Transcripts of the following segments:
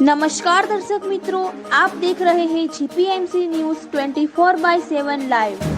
नमस्कार दर्शक मित्रों, आप देख रहे हैं जीपीएमसी न्यूज़ 24/7 लाइव।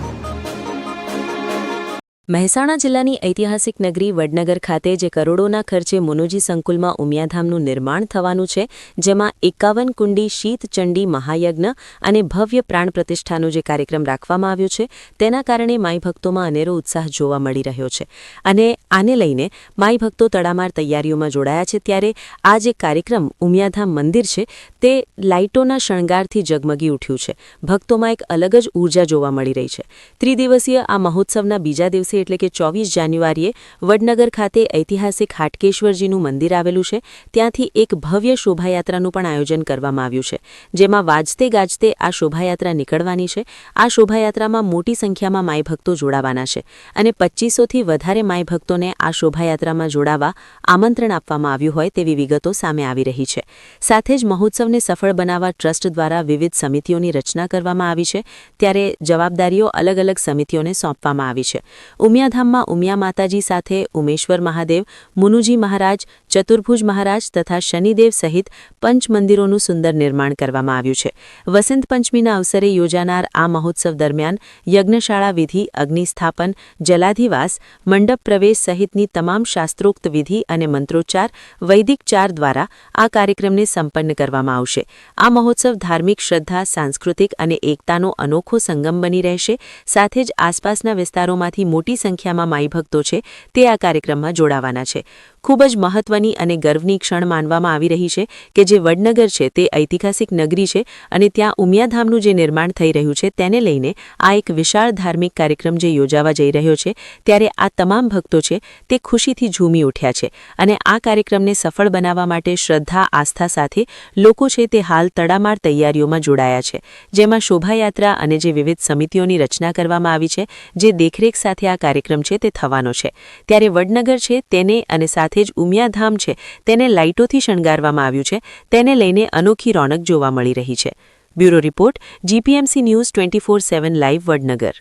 મહેસાણા જિલ્લાની ઐતિહાસિક નગરી વડનગર ખાતે જે કરોડોના ખર્ચે મુનુજી સંકુલમાં ઉમિયાધામનું નિર્માણ થવાનું છે, જેમાં 51 કુંડી શીત ચંડી મહાયજ્ઞ અને ભવ્ય પ્રાણ પ્રતિષ્ઠાનો જે કાર્યક્રમ રાખવામાં આવ્યો છે, તેના કારણે માઈ ભક્તોમાં અનેરો ઉત્સાહ જોવા મળી રહ્યો છે અને આને લઈને માઈ ભક્તો તડામાર તૈયારીઓમાં જોડાયા છે। ત્યારે આ જે કાર્યક્રમ ઉમિયાધામ મંદિર છે, તે લાઇટોના શણગારથી ઝગમગી ઉઠ્યું છે। ભક્તોમાં એક અલગ જ ઊર્જા જોવા મળી રહી છે। ત્રિદિવસીય આ મહોત્સવના બીજા દિવસે એટલે કે 24 જાન્યુઆરીએ વડનગર ખાતે ઐતિહાસિક હાટકેશ્વરજીનું મંદિર આવેલું છે, ત્યાંથી એક ભવ્ય શોભાયાત્રાનું પણ આયોજન કરવામાં આવ્યું છે, જેમાં વાજતે ગાજતે આ શોભાયાત્રા નીકળવાની છે। આ શોભાયાત્રામાં મોટી સંખ્યામાં માઈ ભક્તો જોડાવાના છે અને 2500થી વધારે માઈ ભક્તોને આ શોભાયાત્રામાં જોડાવા આમંત્રણ આપવામાં આવ્યું હોય તેવી વિગતો સામે આવી રહી છે। સાથે જ મહોત્સવને સફળ બનાવવા ટ્રસ્ટ દ્વારા વિવિધ સમિતિઓની રચના કરવામાં આવી છે, ત્યારે જવાબદારીઓ અલગ અલગ સમિતિઓને સોંપવામાં આવી છે। ઉમિયાધામમાં ઉમિયા માતાજી સાથે ઉમેશ્વર મહાદેવ, મુનુજી મહારાજ, ચતુર્ભુજ મહારાજ તથા શનિદેવ સહિત પંચ મંદિરોનું સુંદર નિર્માણ કરવામાં આવ્યું છે। વસંત પંચમીના અવસરે યોજાનાર આ મહોત્સવ દરમિયાન યજ્ઞશાળા વિધિ, અગ્નિસ્થાપન, જલાધિવાસ, મંડપ પ્રવેશ સહિતની તમામ શાસ્ત્રોક્ત વિધિ અને મંત્રોચ્ચાર, વૈદિક ચાર દ્વારા આ કાર્યક્રમને સંપન્ન કરવામાં આવશે। આ મહોત્સવ ધાર્મિક શ્રદ્ધા, સાંસ્કૃતિક અને એકતાનો અનોખો સંગમ બની રહેશે। સાથે જ આસપાસના વિસ્તારોમાંથી મોટી સંખ્યામાં માઈ ભક્તો છે તે આ કાર્યક્રમમાં જોડાવાના છે। ખૂબ જ મહત્વની અને ગર્વની ક્ષણ માનવામાં આવી રહી છે કે જે વડનગર છે તે ઐતિહાસિક નગરી છે અને ત્યાં ઉમિયાધામનું જે નિર્માણ થઈ રહ્યું છે તેને લઈને આ એક વિશાળ ધાર્મિક કાર્યક્રમ જે યોજાવા જઈ રહ્યો છે, ત્યારે આ તમામ ભક્તો છે તે ખુશીથી ઝૂમી ઉઠ્યા છે અને આ કાર્યક્રમને સફળ બનાવવા માટે શ્રદ્ધા, આસ્થા સાથે લોકો છે તે હાલ તડામાર તૈયારીઓમાં જોડાયા છે, જેમાં શોભાયાત્રા અને જે વિવિધ સમિતિઓની રચના કરવામાં આવી છે, જે દેખરેખ સાથે આ કાર્યક્રમ છે તે થવાનો છે। ત્યારે વડનગર છે તેને અને સાથે જ ઉમિયાધામ છે તેને લાઇટોથી શણગારવામાં આવ્યું છે, તેને લઈને અનોખી રોનક જોવા મળી રહી છે। Bureau report, GPMC news 24/7 live, Vadnagar.